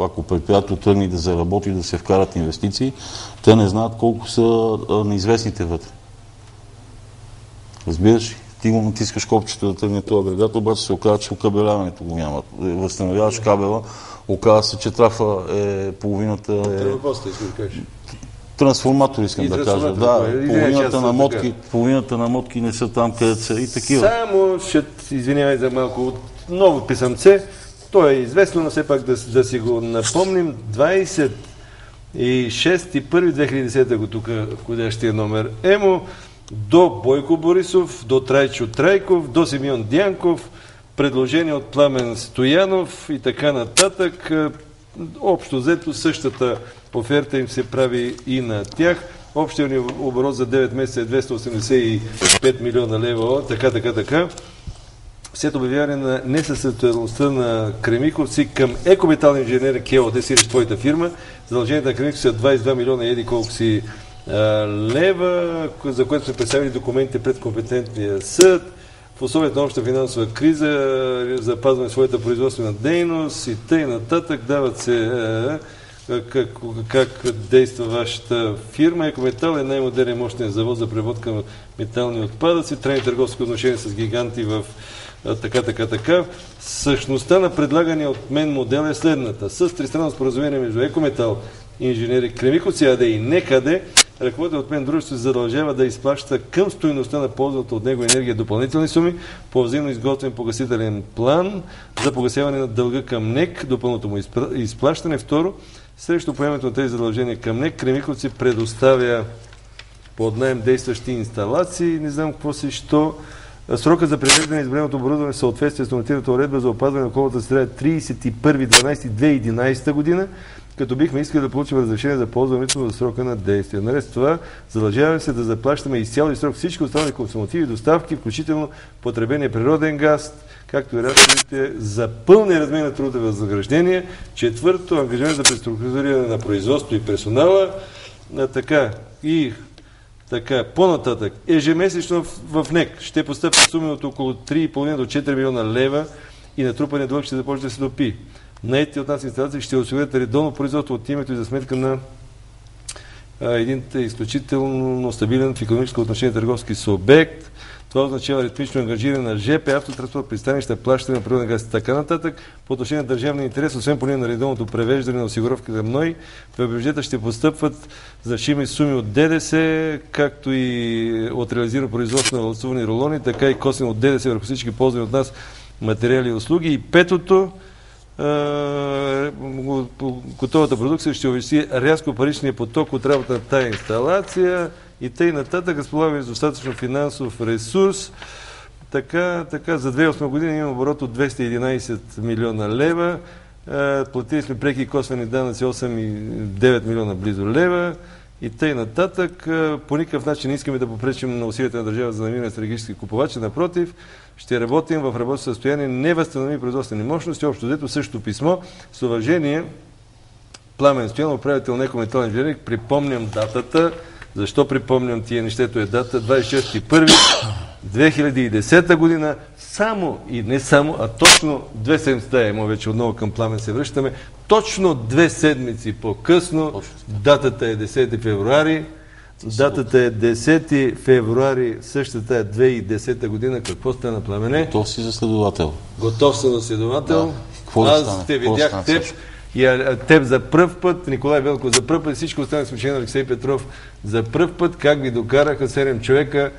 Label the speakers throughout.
Speaker 1: ако предприятието тръгне да заработи, да се вкарат инвестиции, те не знаят колко са неизвестните вътре. Разбираш ли? Ти го натискаш копчето да тръгне този агрегат, обаче се оказва, че окабеляването го няма. Възстановяваш кабела, оказва се, че трафа е половината... Трансформатор, искам да кажа. Да, половината на мотки не са там, където са и такива.
Speaker 2: Само извинявай за малко, ново писъмце, то е известно, но все пак да си го напомним. 26.1.2010 го тук входящия номер ЕМО, до Бойко Борисов, до Трайчо Трайков, до Симеон Дянков, предложение от Пламен Стоянов и така нататък. Общо взето същата оферта им се прави и на тях. Общият ни оборот за 9 месеца е 285 милиона лева, така. След обявяване на несъстоятелността на Кремиковци към Екометал инженеринг ЕООД, сиреч твоята фирма, задължението на Кремиковци са 22 милиона еди колко си лева, за което сме представили документите пред компетентния съд. В условията на обща финансова криза запазваме своята производствена дейност и тъй нататък. Дават се как действа вашата фирма. Екометал е най-модерен мощен завод за преработка на метални отпадъци. Трайни търговски отношения с гиганти в така. Същността на предлагания от мен модел е следната. С тристранно споразумение между Екометал, инженери Кремиковци АД и НКД, ръководител от мен дружество се задължава да изплаща към стойността на ползвата от него енергия допълнителни суми по взаимно изготвен погасителен план за погасяване на дълга към НЕК, допълното му изплащане. Второ, срещу поемането на тези задължения към НЕК, Кремиковци предоставя под наем действащи инсталации, не знам какво си, що. Срокът за привеждане на избраното оборудване в съответствие с нормативната уредба за опазване на околната среда е 31.12.2011 година, като бихме искали да получим разрешение за ползването за срока на действие. Наред с това, задължаваме се да заплащаме изцяло и срок всички останали консумативи, доставки, включително потребения природен газ, както и разходите за пълния размер на трудове възнаграждения. Четвърто, ангажимент за преструктуриране на производство и персонала. По-нататък, ежемесечно в НЕК ще постъпят суми от около 3,5 до 4 милиона лева и натрупания дълг ще започне да се допи. Наетите от нас инсталации ще осигурят редовно производство от името и за сметка на един изключително стабилен в икономическо отношение търговски субект. Това означава ритмично ангажиране на ЖП, автотранспорт, пристанища, плащане на природен газ и така нататък. По отношение на държавния интерес, освен по линия на редовното превеждане на осигуровка към НОИ, в бюджета ще постъпват значими суми от ДДС, както и от реализирано производство на валцувани рулони, така и косвено от ДДС върху всички ползвани от нас материали и услуги. И петото, готовата продукция ще увеличи рязко паричния поток от работа на тая инсталация и тъй нататък. Разполагаме с достатъчно финансов ресурс. Така, за 2008 година имаме оборот от 211 милиона лева. Платили сме преки и косвени данъци 8,9 милиона близо лева и тъй нататък. По никакъв начин не искаме да попречим на усилията на държава за намиране на стратегически купувачи. Напротив, ще работим в работно състояние, не възстановим производствени мощности. Общо взето същото писмо. С уважение, Пламен Стоянов, управител на Екометал инженеринг. Припомням датата. Защо припомням тия нещето е дата? 26.1.2010 година. Само и не само, а точно 2 седмици, вече отново към Пламен се връщаме, точно 2 седмици по-късно, датата е 10 февруари, същата е 2010 година. Какво стана, Пламене?
Speaker 1: Готов си за следовател.
Speaker 2: Готов съм за следовател.
Speaker 1: Да.
Speaker 2: Аз те видях теб. И теб за пръв път, Николай Велков за пръв път, всичко останали смешени на Алексей Петров за пръв път, как ви докараха 7 човека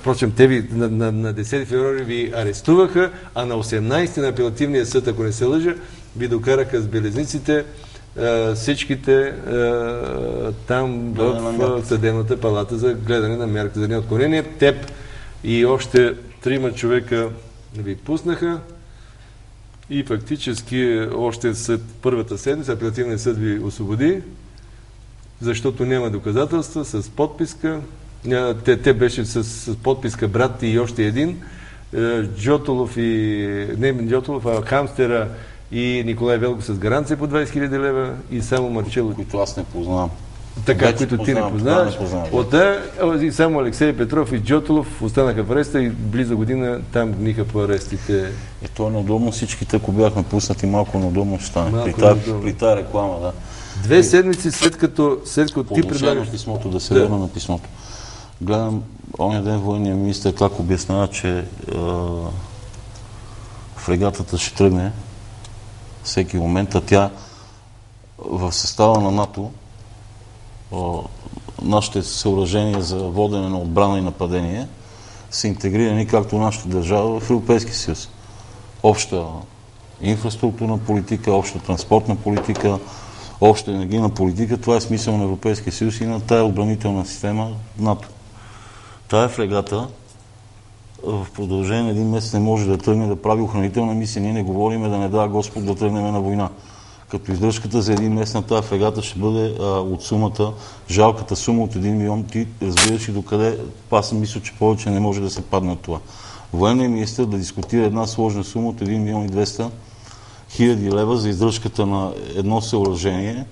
Speaker 2: впрочем, те ви на 10 февруари ви арестуваха, а на 18 на апелативния съд, ако не се лъжа, ви докараха с белезниците всичките там в съдебната палата за гледане на мярка за неотклонение. Теб и още 3 човека ви пуснаха. И фактически още след първата седмица апелативният съд ви освободи, защото няма доказателства, с подписка. Те беше с подписка брат и още един. Джотолов Хамстера и Николай Велков с гаранция по 20 000 лева и само Марчелов.
Speaker 1: Които аз не познавам.
Speaker 2: Така,
Speaker 1: Вече
Speaker 2: които ти не
Speaker 1: познавам,
Speaker 2: познаваш.
Speaker 1: това не познавам.
Speaker 2: От и само Алексей Петров и Джотолов останаха в ареста и близо година там гниха по арестите.
Speaker 1: То е неудобно, всичките, ако бяхме пуснати, малко неудобно ще стане. При тази реклама, да.
Speaker 2: 2 седмици след като
Speaker 1: По
Speaker 2: ти
Speaker 1: отношение на
Speaker 2: предлагаш...
Speaker 1: писмото, да се върна на писмото. Гледам, оня ден военния министър как обяснява, че фрегатата ще тръгне всеки момент, а тя в състава на НАТО, нашите съоръжения за водене на отбрана и нападение са интегрирани, както нашата държава, в Европейския съюз. Обща инфраструктурна политика, обща транспортна политика, обща енергийна политика, това е смисъл на Европейския съюз и на тая отбранителна система НАТО. Тая фрегата в продължение на 1 месец не може да тръгне да прави охранителна мисия. Ние не говорим да не дава Господ да тръгнем на война. Като издръжката за 1 месец на тази фрегата ще бъде от сумата, жалката сума от 1 милион. Ти разбираш и докъде, аз мисля, че повече не може да се падне от това. Военният министър да дискутира една сложна сума от 1 милион и 200 хиляди лева за издръжката на едно съоръжение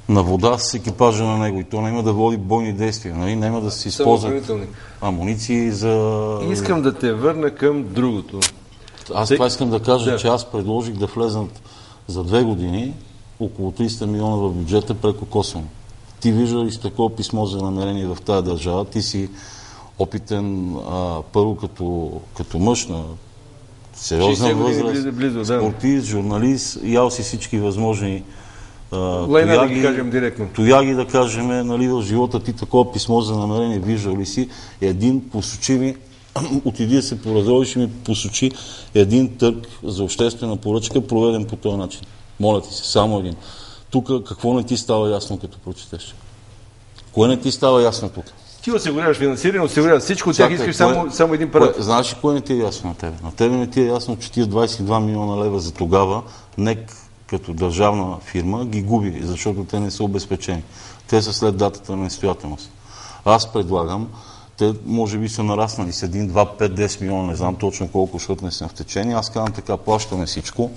Speaker 1: на вода с екипажа на него. И то няма да води бойни действия. Нали? Няма да се използват амуниции за...
Speaker 2: Искам да те върна към другото.
Speaker 1: Аз това искам да кажа, че аз предложих да влезнат за 2 години около 300 милиона в бюджета преко косвено. Ти вижда ли с такова писмо за намерение в тази държава? Ти си опитен първо като мъж на сериозна възраст, спортист, журналист, ял си всички възможни тояги, да кажем, нали, в живота ти такова писмо за намерение виждал ли си? Един посочи ми, отиди да се поразровиш и ми посочи един търг за обществена поръчка, проведен по този начин. Моля ти се, само един. Тук какво не ти става ясно, като прочетеш? Кое не ти става ясно тук?
Speaker 2: Ти осигуряваш финансиране, осигуряваш всичко, от тях искаш само един параграф.
Speaker 1: Знаеш ли кое не ти е ясно на тебе? На тебе не ти е ясно, че тия 22 милиона лева за тогава НЕК като държавна фирма ги губи, защото те не са обезпечени. Те са след датата на несъстоятелност. Аз предлагам, те може би са нараснали с 1, 2, 5, 10 милиона, не знам точно колко, защото не съм в течение. Аз казвам така, плащаме всичко.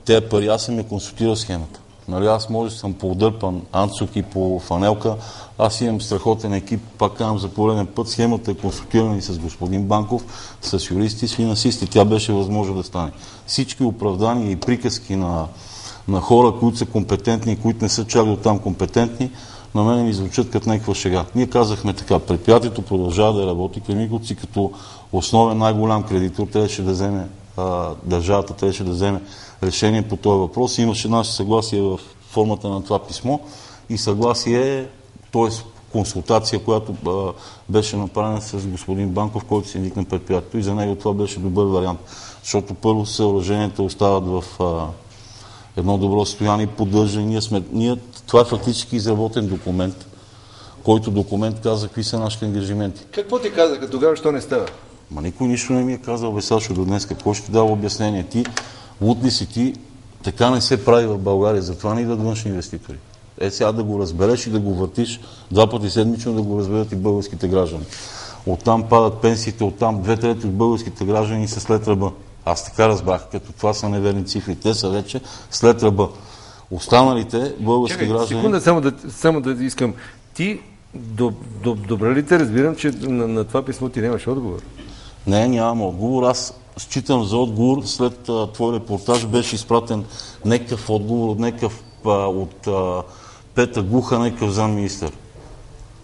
Speaker 1: Те пари, аз съм я консултирал схемата. Нали, аз може да съм поудърпан анцук и по фанелка. Аз имам страхотен екип, пак казвам за пореден път. Схемата е консултирана и с господин Банков, с юристи, с финансисти. Тя беше възможно да стане. Всички оправдания и приказки на хора, които са компетентни и които не са чак до там компетентни, на мен ми звучат като някаква шега. Ние казахме така, предприятието продължава да работи, Кремиковци като основен най-голям кредитор трябваше да вземе, държавата трябваше да вземе решение по този въпрос. Имаше наше съгласие в формата на това писмо и съгласие, т.е. консултация, която беше направена с господин Банков, който си никна предприятието и за него това беше добър вариант. Защото първо съоръженията остават в едно добро състояние, поддържане. Това е фактически изработен документ, който документ каза какви са нашите ангажименти.
Speaker 2: Какво ти казаха тогава, що не става?
Speaker 1: Никой нищо не ми е казал, бе, Сашо, до днес. Какво ще ти дава обяснение? Ти, луд ли си ти, така не се прави в България, затова не идват външни инвеститори. Сега да го разбереш и да го въртиш 2 пъти седмично, да го разберат и българските граждани. Оттам падат пенсиите, оттам 2/3 от българските граждани са след ръба. Аз така разбрах, като това са неверни цифри. Те са вече след ръба. Останалите български граждани...
Speaker 2: Секунда, само да искам. Ти, добре ли те разбирам, че на това писмо ти нямаш отговор?
Speaker 1: Не, нямам отговор. Аз считам за отговор. След твой репортаж беше изпратен някакъв отговор от Петър Глуха, някакъв замминистър.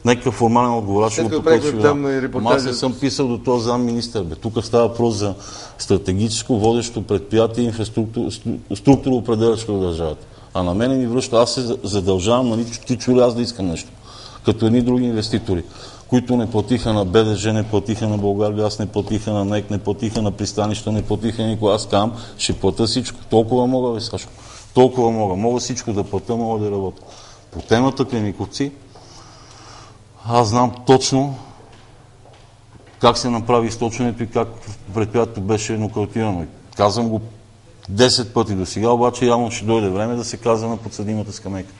Speaker 1: Някакъв формален отговор. Аз не съм писал до този замминистър. Тук става въпрос за стратегическо водещо предприятие и структура определящо държавата. А на мене ми връща. Аз се задължавам, нали, ти чули аз да искам нещо. Като едни други инвеститори, които не платиха на БДЖ, не платиха на Българгаз, не платиха на НЕК, не платиха на пристанища, не платиха никога. Аз казвам, ще плата всичко. Толкова мога, бе, Сашо. Толкова мога. Мога всичко да плата, мога да работя. По темата Кремиковци, аз знам точно как се направи източването и как предприятието беше нокаутирано. Казвам го 10 пъти до сега, обаче явно ще дойде време да се казва на подсъдимата скамейка.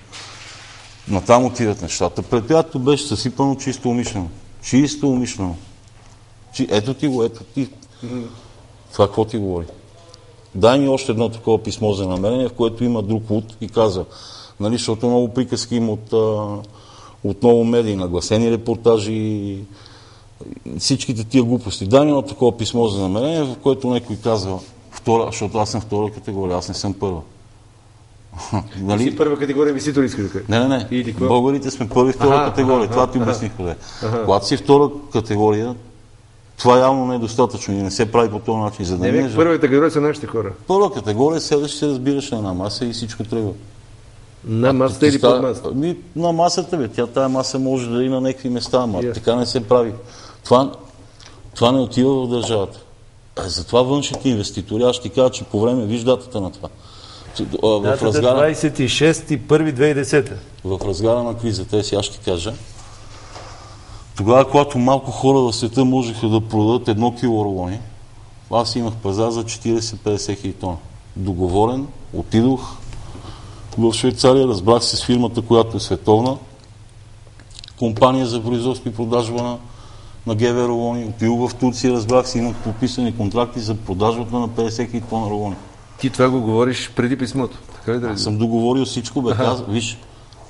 Speaker 1: Натам отиват нещата. Предприятието беше съсипано чисто умишлено. Чисто умишлено. Ето ти го, ето ти. Това какво ти говори? Дай ми още едно такова писмо за намерение, в което има друг луд и каза: Нали, защото много приказки има от много медии, нагласени репортажи, всичките тия глупости. Дай ми едно такова писмо за намерение, в което някой казва, защото аз съм втора категория, аз не съм първа.
Speaker 2: Нали? Си първа категория инвеститор искаш да кажеш?
Speaker 1: Не. Българите сме първи и втора категория. Това ти обясних къде. Когато си втора категория, това явно не е достатъчно и не се прави по този начин. За да
Speaker 2: първа категория са нашите хора.
Speaker 1: Първа категория седаш се разбираш на една маса и всичко тръгва.
Speaker 2: На масата или под масата?
Speaker 1: На масата, бе. Тая маса може да и на някакви места, ама така не се прави. Това не отива в държавата. Затова външните инвеститори, аз ще кажа, че по време, виж датата на това.
Speaker 2: Датата 26.1.2010.
Speaker 1: В разгара на кризата, аз ще кажа, тогава, когато малко хора в света можеха да продадат 1 кило рулони, аз имах пазар за 40-50 хиляди тона. Договорен, отидох в Швейцария, разбрах се с фирмата, която е световна, компания за производство и продажба на ГВ рулони. Отидох в Турция, разбрах се, имах подписани контракти за продажбата на 50 хиляди тона рулони.
Speaker 2: Ти това го говориш преди писмото. Така ли да
Speaker 1: Аз съм договорил всичко, виж,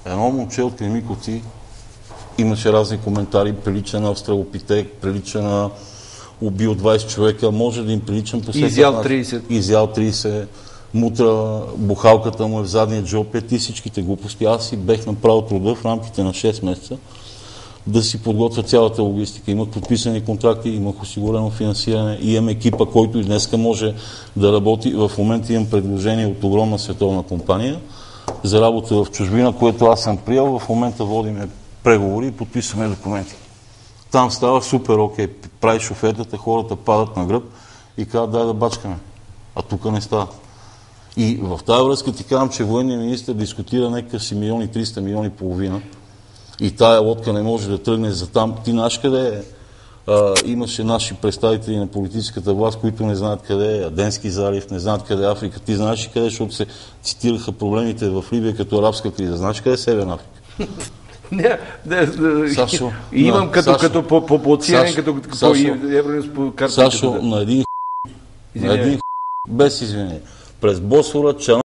Speaker 1: едно момче от Кремиковци имаше разни коментари, прилича на австралопитек, прилича на убил 20 човека, може да им приличам по всеки
Speaker 2: изял 30.
Speaker 1: Изял 30, мутра, бухалката му е в задния джоб, и всичките глупости. Аз си бех направил труда в рамките на 6 месеца да си подготвя цялата логистика. Имах подписани контракти, имах осигурено финансиране, имам екипа, който и днеска може да работи. В момента имам предложение от огромна световна компания за работа в чужбина, което аз съм приел. В момента водим преговори и подписваме документи. Там става супер окей. Правиш офертата, хората падат на гръб и казват, дай да бачкаме. А тук не става. И в тази връзка ти казвам, че военният министър дискутира някакъв си 1,3 милиона и половина. И тая лодка не може да тръгне за там. Ти знаеш къде е? Имаше наши представители на политическата власт, които не знаят къде е Аденски залив, не знаят къде е Африка. Ти знаеш ли къде, защото се цитираха проблемите в Либия като арабска криза. Знаеш къде е Северна Африка?
Speaker 2: Сашо, имам като по оценен, като по Евронюс по картата.
Speaker 1: Сашо, на един без извинение, през Босфора,